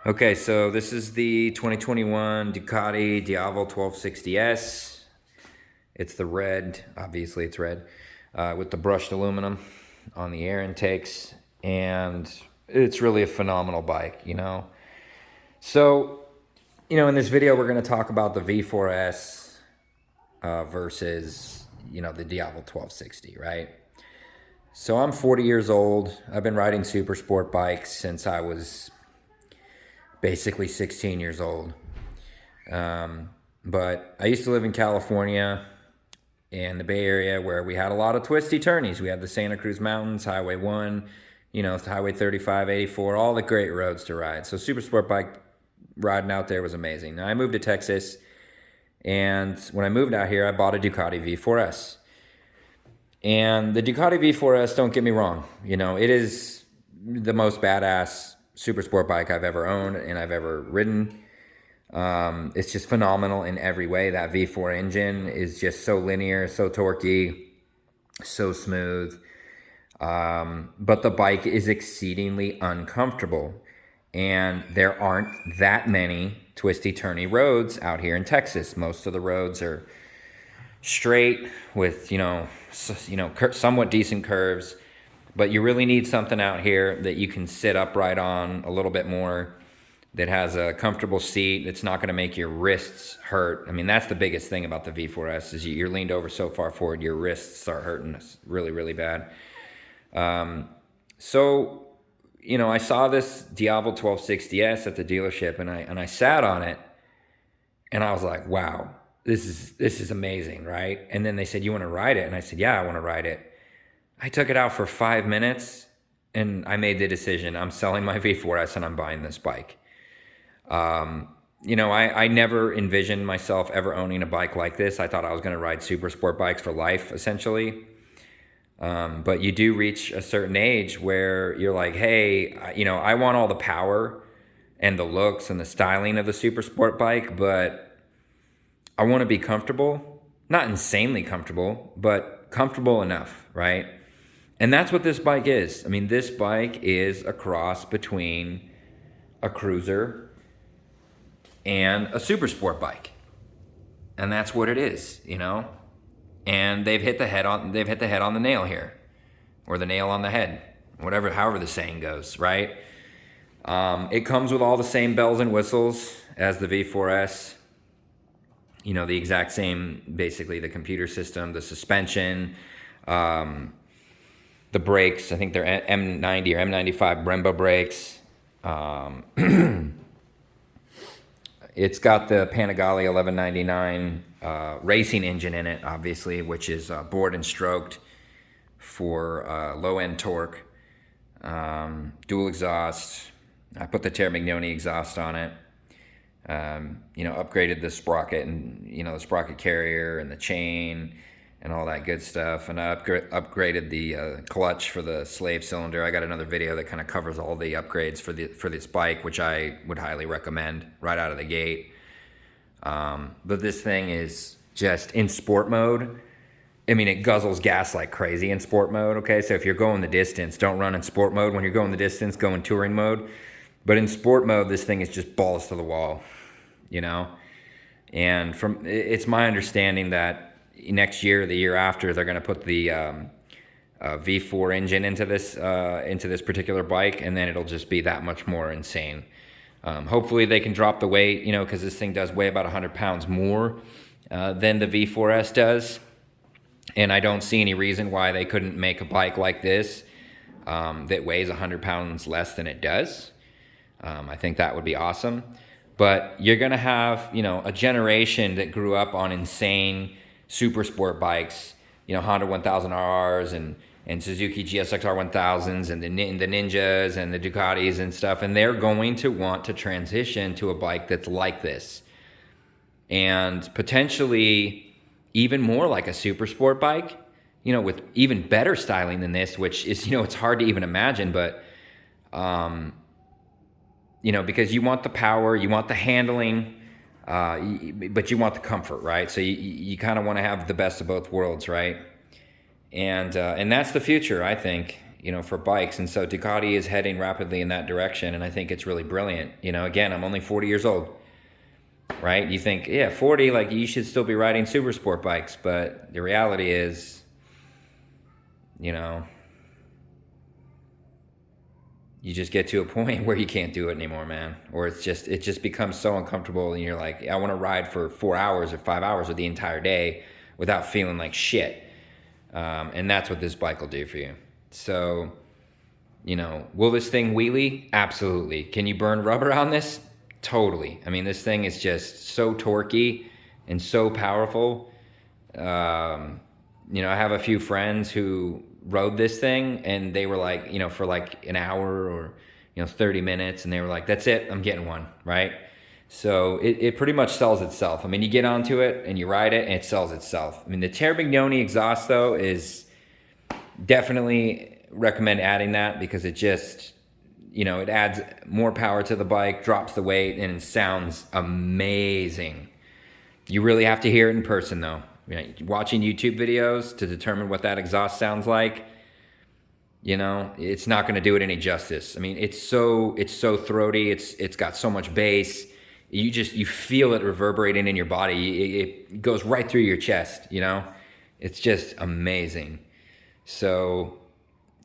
Okay, so this is the 2021 Ducati Diavel 1260S. It's the red, obviously it's red, with the brushed aluminum on the air intakes, and it's really a phenomenal bike, you know? So, in this video we're going to talk about the V4S versus, the Diavel 1260, right? So I'm 40 years old. I've been riding Supersport bikes since I was basically 16 years old. But I used to live in California in the Bay Area where we had a lot of twisty turnies. We had the Santa Cruz Mountains, Highway 1, Highway 35, 84, all the great roads to ride. So Supersport bike riding out there was amazing. Now I moved to Texas, and when I moved out here, I bought a Ducati V4S. And the Ducati V4S, don't get me wrong, it is the most badass super sport bike I've ever owned and I've ever ridden. It's just phenomenal in every way. That V4 engine is just so linear, so torquey, so smooth. But the bike is exceedingly uncomfortable. And there aren't that many twisty turny roads out here in Texas. Most of the roads are straight with, somewhat decent curves. But you really need something out here that you can sit upright on a little bit more, that has a comfortable seat, that's not going to make your wrists hurt. I mean, that's the biggest thing about the V4S is you're leaned over so far forward, your wrists start hurting really, really bad. So, I saw this Diavel 1260S at the dealership, and I sat on it, and I was like, wow, this is amazing, right? And then they said, you want to ride it? And I said, yeah, I want to ride it. I took it out for 5 minutes, and I made the decision. I'm selling my V4S and I'm buying this bike. I never envisioned myself ever owning a bike like this. I thought I was going to ride super sport bikes for life, essentially. But you do reach a certain age where you're like, hey, I want all the power and the looks and the styling of the super sport bike, but I want to be comfortable. Not insanely comfortable, but comfortable enough, right? And that's what this bike is. I mean, this bike is a cross between a cruiser and a super sport bike. And that's what it is, And they've hit the head on the nail here. Or the nail on the head. However the saying goes, right? It comes with all the same bells and whistles as the V4S. The exact same, basically, the computer system, the suspension, the brakes. I think they're M90 or M95 Brembo brakes. It's got the Panigale 1199 racing engine in it, obviously, which is bored and stroked for low-end torque. Dual exhaust. I put the Termignoni exhaust on it. Upgraded the sprocket and, the sprocket carrier and the chain and all that good stuff. And I upgraded the clutch for the slave cylinder. I got another video that kind of covers all the upgrades for this bike, which I would highly recommend right out of the gate. But this thing is just in sport mode. I mean, it guzzles gas like crazy in sport mode, okay? So if you're going the distance, don't run in sport mode. When you're going the distance, go in touring mode. But in sport mode, this thing is just balls to the wall, And it's my understanding that next year, the year after, they're going to put the V4 engine into this particular bike, and then it'll just be that much more insane. Hopefully, they can drop the weight, because this thing does weigh about 100 pounds more than the V4S does. And I don't see any reason why they couldn't make a bike like this that weighs 100 pounds less than it does. I think that would be awesome. But you're going to have, a generation that grew up on insane super sport bikes, Honda 1000RRs and Suzuki GSXR 1000s and the Ninjas and the Ducatis and stuff. And they're going to want to transition to a bike that's like this. And potentially even more like a super sport bike, with even better styling than this, which is, it's hard to even imagine, but, because you want the power, you want the handling, but you want the comfort, right? So you kind of want to have the best of both worlds, right? And that's the future, I think. for bikes. And so Ducati is heading rapidly in that direction, and I think it's really brilliant. Again, I'm only 40 years old, right? You think, yeah, 40, like you should still be riding Supersport bikes, but the reality is, you just get to a point where you can't do it anymore, man. Or it just becomes so uncomfortable, and you're like, I want to ride for 4 hours or 5 hours or the entire day without feeling like shit. And that's what this bike will do for you. So, will this thing wheelie? Absolutely. Can you burn rubber on this? Totally. I mean, this thing is just so torquey and so powerful. I have a few friends who rode this thing, and they were like, for like an hour or 30 minutes, and they were like, that's it, I'm getting one, right? So it pretty much sells itself. I mean, you get onto it and you ride it and it sells itself. I mean, the Termignoni exhaust though is definitely recommend adding that, because it just, it adds more power to the bike, drops the weight, and it sounds amazing. You really have to hear it in person though. Watching YouTube videos to determine what that exhaust sounds like, it's not going to do it any justice. I mean, it's so throaty. It's got so much bass. You feel it reverberating in your body. It goes right through your chest. It's just amazing. So,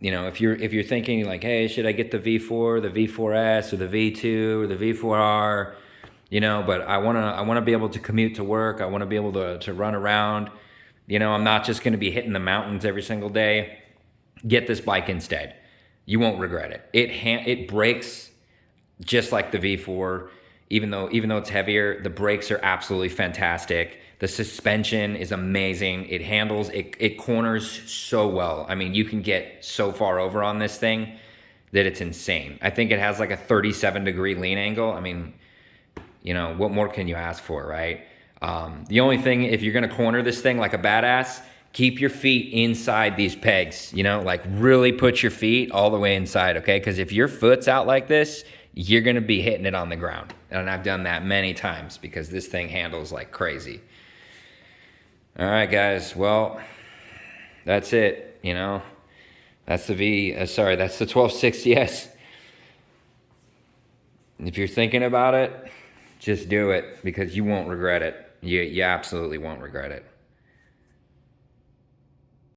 if you're thinking like, hey, should I get the V4, the V4S, or the V2, or the V4R? But I want to be able to commute to work. I want to be able to run around. I'm not just going to be hitting the mountains every single day. Get this bike instead. You won't regret it. It brakes just like the V4. Even though it's heavier, the brakes are absolutely fantastic. The suspension is amazing. It handles, it corners so well. I mean, you can get so far over on this thing that it's insane. I think it has like a 37-degree lean angle. I mean, what more can you ask for, right? The only thing, if you're going to corner this thing like a badass, keep your feet inside these pegs, like really put your feet all the way inside, okay? Because if your foot's out like this, you're going to be hitting it on the ground. And I've done that many times because this thing handles like crazy. All right, guys. Well, that's it, That's the that's the 1260S. If you're thinking about it, just do it, because you won't regret it. You absolutely won't regret it.